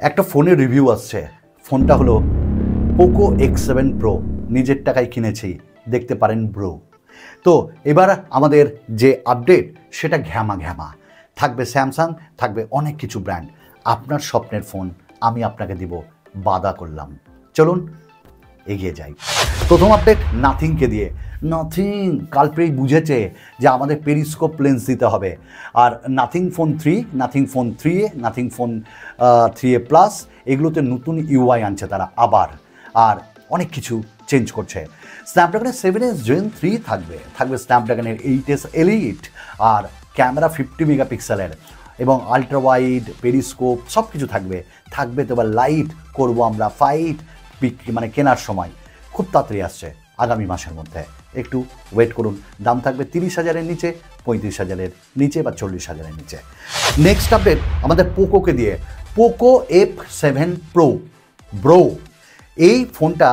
একটা ফোনের রিভিউ আসছে। ফোনটা হলো পোকো X7 প্রো। নিজের টাকায় কিনেছি, দেখতে পারেন ব্রো। তো এবার আমাদের যে আপডেট সেটা ঘ্যামা ঘ্যামা থাকবে। স্যামসাং থাকবে, অনেক কিছু ব্র্যান্ড। আপনার স্বপ্নের ফোন আমি আপনাকে দিব, বাদা করলাম। চলুন এগিয়ে যাই। প্রথম আপডেট নাথিংকে দিয়ে। নাথিং কালপ্রেই বুঝেছে যে আমাদের পেরিস্কোপ লেন্স দিতে হবে। আর nothing phone 3, nothing phone 3A, nothing phone 3A plus, এগুলোতে নতুন ইউআই আনছে তারা আবার, আর অনেক কিছু চেঞ্জ করছে। স্ন্যাপড্রাগনের 7S Gen 3 থাকবে স্ন্যাপড্রাগনের 8S Elite, আর ক্যামেরা 50 মেগাপিক্সেলের এবং আলট্রা ওয়াইড, পেরিস্কোপ সব কিছু থাকবে। তো এবার লাইট করবো আমরা ফাইট মানে কেনার সময়। খুব তাড়াতাড়ি আসছে, আগামী মাসের মধ্যে, একটু ওয়েট করুন। দাম থাকবে 30,000-এর নিচে, 35,000-এর নিচে বা 40,000-এর নিচে। নেক্সট আপডেট আমাদের পোকোকে দিয়ে। পোকো F7 প্রো ব্রো, এই ফোনটা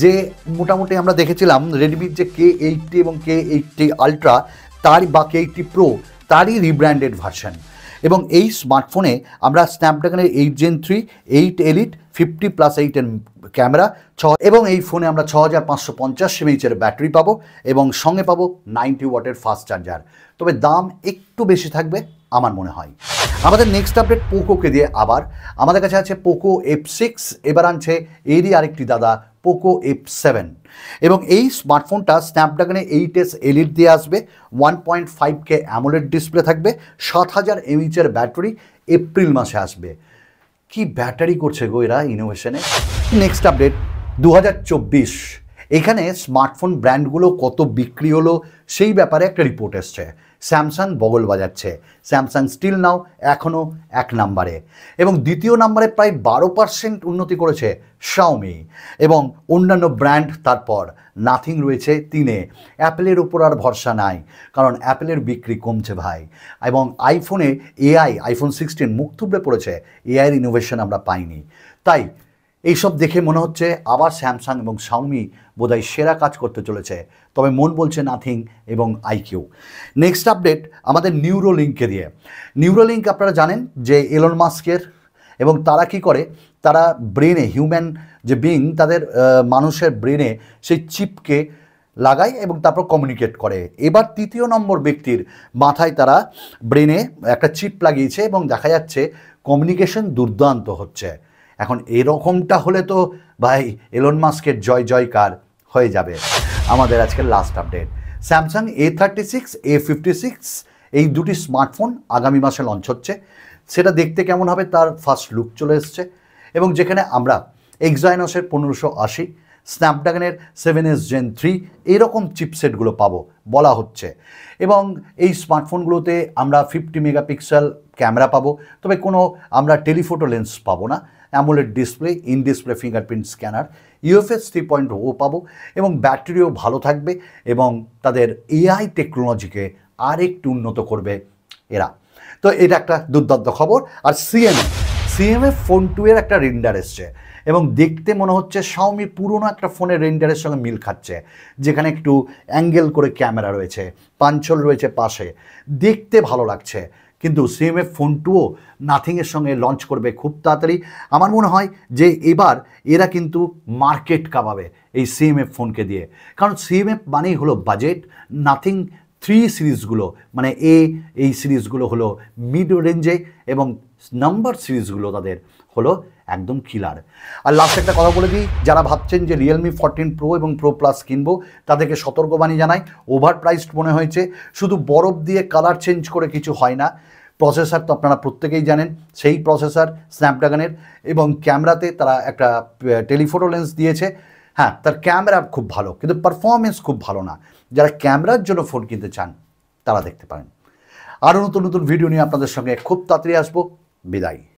যে মোটামুটি আমরা দেখেছিলাম রেডমির যে K80 এবং K80 আলট্রা তার বা K80 প্রো তারই রিব্র্যান্ডেড ভার্সন। এবং এই স্মার্টফোনে আমরা স্ন্যাপড্রাগনের 8 Gen 3, 8 Elite, 50+8-এর ক্যামেরা এবং এই ফোনে আমরা 6550 mAh-এর ব্যাটারি পাবো এবং সঙ্গে পাবো 90 ওয়াটের ফাস্ট চার্জার। তবে দাম একটু বেশি থাকবে আমার মনে হয়। আমাদের নেক্সট আপডেট পোকোকে দিয়ে। আবার আমাদের কাছে আছে পোকো F6, এবার আনছে এরই আরেকটি দাদা পোকো F7। এবং এই স্মার্টফোনটা স্ন্যাপড্রাগনের 8S Elite দিয়ে আসবে। 1.5K অ্যামোলেড ডিসপ্লে থাকবে, 7000 mAh-এর ব্যাটারি, এপ্রিল মাসে আসবে। কি ব্যাটারি করছে গো এরা ইনোভেশনে। নেক্সট আপডেট 2024, এখানে স্মার্টফোন ব্র্যান্ডগুলো কত বিক্রি হলো সেই ব্যাপারে একটা রিপোর্ট এসছে। স্যামসাং বগল বাজাচ্ছে, স্যামসাং স্টিল নাও এখনও 1 নম্বরে, এবং দ্বিতীয় নম্বরে প্রায় 12% উন্নতি করেছে শাওমি, এবং অন্যান্য ব্র্যান্ড তারপর নাথিং রয়েছে 3-এ। অ্যাপেলের উপর আর ভরসা নাই, কারণ অ্যাপেলের বিক্রি কমছে ভাই। এবং আইফোনে আইফোন 16 মুখ থুবড়ে পড়েছে, এআইয়ের ইনোভেশন আমরা পাইনি। তাই এইসব দেখে মনে হচ্ছে আবার স্যামসাং এবং শাওমি বোধহয় সেরা কাজ করতে চলেছে, তবে মন বলছে নাথিং এবং আইকিউ। নেক্সট আপডেট আমাদের নিউরোলিঙ্ককে দিয়ে। নিউরোলিঙ্ক আপনারা জানেন যে এলন মাস্কের, এবং তারা কি করে, তারা ব্রেনে, হিউম্যান যে বিং, তাদের মানুষের ব্রেনে সেই চিপকে লাগায় এবং তারপর কমিউনিকেট করে। এবার তৃতীয় নম্বর ব্যক্তির মাথায় তারা ব্রেনে একটা চিপ লাগিয়েছে এবং দেখা যাচ্ছে কমিউনিকেশন দুর্দান্ত হচ্ছে। এখন এরকমটা হলে তো ভাই এলন মাস্কের জয় জয়কার হয়ে যাবে। আমাদের আজকের last update Samsung A36, A56, এই দুটি স্মার্টফোন আগামী মাসে লঞ্চ হচ্ছে। সেটা দেখতে কেমন হবে তার ফার্স্ট লুক চলে এসছে, এবং যেখানে আমরা এক্সাইনসের 1580, স্ন্যাপড্রাগনের 7S Gen 3 এরকম চিপসেটগুলো পাবো বলা হচ্ছে। এবং এই স্মার্টফোনগুলোতে আমরা 50 মেগাপিক্সেল ক্যামেরা পাবো, তবে কোনো আমরা টেলিফোটো লেন্স পাবো না। AMOLED display, in display fingerprint scanner, UFS 3.0 পাবো, এবং ব্যাটারিও ভালো থাকবে, এবং তাদের এআই টেকনোলজিকে আর একটু উন্নত করবে এরা। তো এটা একটা দুর্দান্ত খবর। আর সিএমএ ফোন 2-এর একটা রেন্ডার এসছে, এবং দেখতে মনে হচ্ছে শাওমির পুরনো একটা ফোনের রেন্ডারের সঙ্গে মিল খাচ্ছে, যেখানে একটু অ্যাঙ্গেল করে ক্যামেরা রয়েছে, পাঞ্চল রয়েছে পাশে, দেখতে ভালো লাগছে। কিন্তু সিএমএ ফোন 2ও নাথিংয়ের সঙ্গে লঞ্চ করবে খুব তাড়াতাড়ি। আমার মনে হয় যে এবার এরা কিন্তু মার্কেট কামাবে এই সিএমএফ ফোনকে দিয়ে, কারণ সিএমএফ মানেই হলো বাজেট। নাথিং 3 সিরিজগুলো মানে এই সিরিজগুলো হলো মিড রেঞ্জে, এবং নাম্বার সিরিজগুলো তাদের হলো একদম কিলার। আর লাস্ট একটা কথা বলে দিই, যারা ভাবছেন যে রিয়েলমি 14 প্রো এবং প্রো প্লাস কিনবো তাদেরকে সতর্কবাণী জানাই, ওভার প্রাইসড মনে হয়েছে। শুধু বরফ দিয়ে কালার চেঞ্জ করে কিছু হয় না। প্রসেসর তো আপনারা প্রত্যেকেই জানেন, সেই প্রসেসর স্ন্যাপড্রাগনের, এবং ক্যামেরাতে তারা একটা টেলিফোটো লেন্স দিয়েছে। হ্যাঁ, তার ক্যামেরা খুব ভালো, কিন্তু পারফরমেন্স খুব ভালো না। যারা ক্যামেরার জন্য ফোন কিনতে চান তারা দেখতে পারেন। আরও নতুন নতুন ভিডিও নিয়ে আপনাদের সঙ্গে খুব তাড়াতাড়ি আসবো। বিদায়।